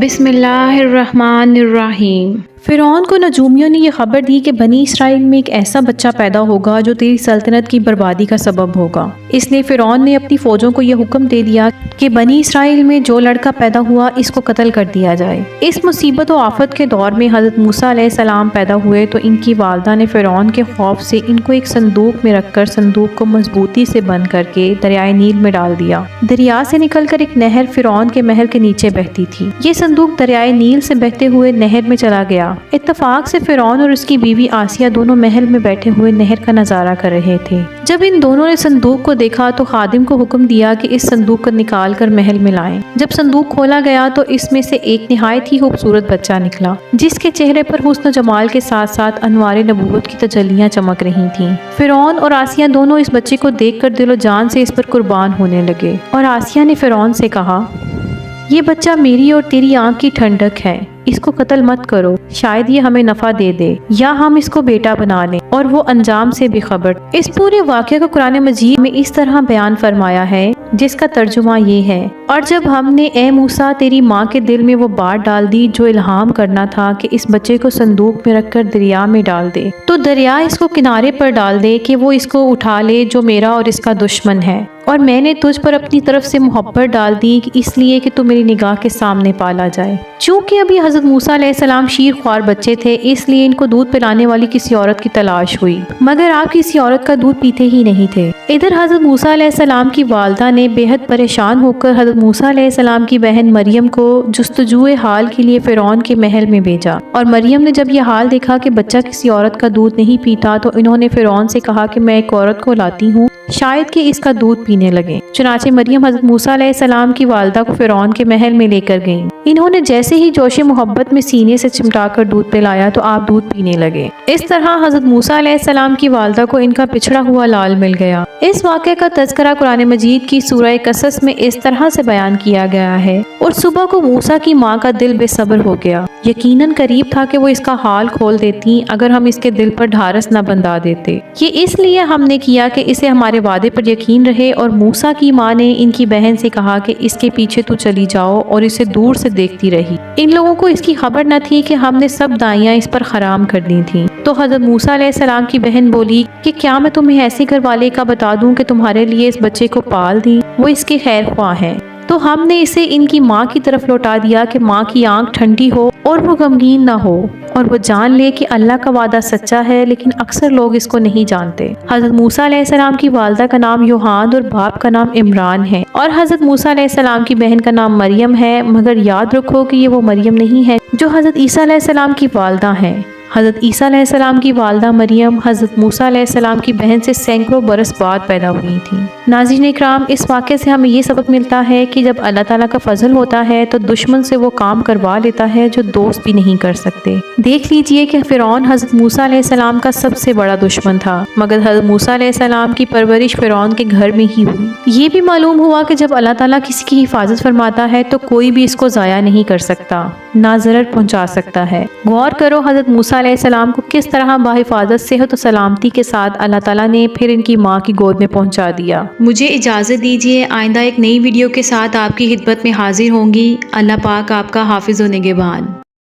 بسم اللہ الرحمن الرحیم۔ فرعون کو نجومیوں نے یہ خبر دی کہ بنی اسرائیل میں ایک ایسا بچہ پیدا ہوگا جو تیری سلطنت کی بربادی کا سبب ہوگا۔ اس لیے فرعون نے اپنی فوجوں کو یہ حکم دے دیا کہ بنی اسرائیل میں جو لڑکا پیدا ہوا اس کو قتل کر دیا جائے۔ اس مصیبت و آفت کے دور میں حضرت موسیٰ علیہ السلام پیدا ہوئے تو ان کی والدہ نے فرعون کے خوف سے ان کو ایک صندوق میں رکھ کر صندوق کو مضبوطی سے بند کر کے دریائے نیل میں ڈال دیا۔ دریا سے نکل کر ایک نہر فرعون کے محل کے نیچے بہتی تھی۔ یہ صندوق دریائے نیل سے بہتے ہوئے نہر میں چلا گیا۔ اتفاق سے فرعون اور اس کی بیوی آسیہ دونوں محل میں بیٹھے ہوئے نہر کا نظارہ کر رہے تھے۔ جب ان دونوں نے صندوق کو دیکھا تو خادم کو حکم دیا کہ اس صندوق کو نکال کر محل میں لائیں۔ جب صندوق کھولا گیا تو اس میں سے ایک نہایت ہی خوبصورت بچہ نکلا، جس کے چہرے پر حسن و جمال کے ساتھ ساتھ انوار نبوت کی تجلیاں چمک رہی تھیں۔ فرعون اور آسیہ دونوں اس بچے کو دیکھ کر دل و جان سے اس پر قربان ہونے لگے، اور آسیہ نے فرعون سے کہا، یہ بچہ میری اور تیری آنکھ کی ٹھنڈک ہے، اس کو قتل مت کرو، شاید یہ ہمیں نفع دے دے یا ہم اس کو بیٹا بنا لیں۔ اور وہ انجام سے بے خبر۔ اس پورے واقعے کو قرآن مجید میں اس طرح بیان فرمایا ہے، جس کا ترجمہ یہ ہے، اور جب ہم نے اے موسیٰ تیری ماں کے دل میں وہ بات ڈال دی جو الہام کرنا تھا کہ اس بچے کو صندوق میں رکھ کر دریا میں ڈال دے، تو دریا اس کو کنارے پر ڈال دے کہ وہ اس کو اٹھا لے جو میرا اور اس کا دشمن ہے۔ اور میں نے تجھ پر اپنی طرف سے محبت ڈال دی اس لیے کہ تو میری نگاہ کے سامنے پالا جائے۔ چونکہ ابھی حضرت موسیٰ علیہ السلام شیر خوار بچے تھے، اس لیے ان کو دودھ پلانے والی کسی عورت کی تلاش ہوئی، مگر آپ کسی عورت کا دودھ پیتے ہی نہیں تھے۔ ادھر حضرت موسیٰ علیہ السلام کی والدہ نے بے حد پریشان ہو کر حضرت موسیٰ علیہ السلام کی بہن مریم کو جستجوئے حال کے لیے فرعون کے محل میں بھیجا، اور مریم نے جب یہ حال دیکھا کہ بچہ کسی عورت کا دودھ نہیں پیتا تو انہوں نے فرعون سے کہا کہ میں ایک عورت کو لاتی ہوں، شاید کہ اس کا دودھ پینے لگے۔ چنانچہ مریم حضرت موسیٰ علیہ السلام کی والدہ کو فرعون کے محل میں لے کر گئیں۔ انہوں نے جیسے ہی جوش محبت میں سینے سے چمٹا کر دودھ پلایا تو آپ دودھ پینے لگے۔ اس طرح حضرت موسیٰ علیہ السلام کی والدہ کو ان کا پچھڑا ہوا لال مل گیا۔ اس واقعے کا تذکرہ قرآن مجید کی سورہ قصص میں اس طرح سے بیان کیا گیا ہے، اور صبح کو موسیٰ کی ماں کا دل بے صبر ہو گیا، یقیناً قریب تھا کہ وہ اس کا حال کھول دیتی اگر ہم اس کے دل پر ڈھارس نہ بندھا دیتے۔ یہ اس لیے ہم نے کیا کہ اسے ہمارے وعدے پر یقین رہے، اور موسیٰ کی ماں نے ان کی بہن سے کہا کہ اس کے پیچھے تو چلی جاؤ، اور اسے دور سے دیکھتی رہی۔ ان لوگوں کو اس کی خبر نہ تھی کہ ہم نے سب دائیاں اس پر حرام کر دی تھیں۔ تو حضرت موسیٰ علیہ السلام کی بہن بولی کہ کیا میں تمہیں ایسے گھر والے کا بتا دوں کہ تمہارے لیے اس بچے کو پال دیں، وہ اس کے خیر خواہ ہیں۔ تو ہم نے اسے ان کی ماں کی طرف لوٹا دیا کہ ماں کی آنکھ ٹھنڈی ہو اور وہ غمگین نہ ہو، اور وہ جان لے کہ اللہ کا وعدہ سچا ہے، لیکن اکثر لوگ اس کو نہیں جانتے۔ حضرت موسیٰ علیہ السلام کی والدہ کا نام یوحان اور باپ کا نام عمران ہے، اور حضرت موسیٰ علیہ السلام کی بہن کا نام مریم ہے، مگر یاد رکھو کہ یہ وہ مریم نہیں ہے جو حضرت عیسیٰ علیہ السلام کی والدہ ہیں۔ حضرت عیسیٰ علیہ السلام کی والدہ مریم حضرت موسیٰ علیہ السلام کی بہن سے سینکڑوں برس بعد پیدا ہوئی تھیں۔ ناظرین اکرام، اس واقعے سے ہمیں یہ سبق ملتا ہے کہ جب اللہ تعالیٰ کا فضل ہوتا ہے تو دشمن سے وہ کام کروا لیتا ہے جو دوست بھی نہیں کر سکتے۔ دیکھ لیجئے کہ فرعون حضرت موسیٰ علیہ السلام کا سب سے بڑا دشمن تھا، مگر حضرت موسیٰ علیہ السلام کی پرورش فرعون کے گھر میں ہی ہوئی۔ یہ بھی معلوم ہوا کہ جب اللہ تعالیٰ کسی کی حفاظت فرماتا ہے تو کوئی بھی اس کو ضائع نہیں کر سکتا، نہ ضرر پہنچا سکتا ہے۔ غور کرو حضرت موسیٰ علیہ السلام کو کس طرح بحفاظت صحت و سلامتی کے ساتھ اللہ تعالیٰ نے پھر ان کی ماں کی گود میں پہنچا دیا۔ مجھے اجازت دیجیے، آئندہ ایک نئی ویڈیو کے ساتھ آپ کی خدمت میں حاضر ہوں گی۔ اللہ پاک آپ کا حافظ و نگہبان۔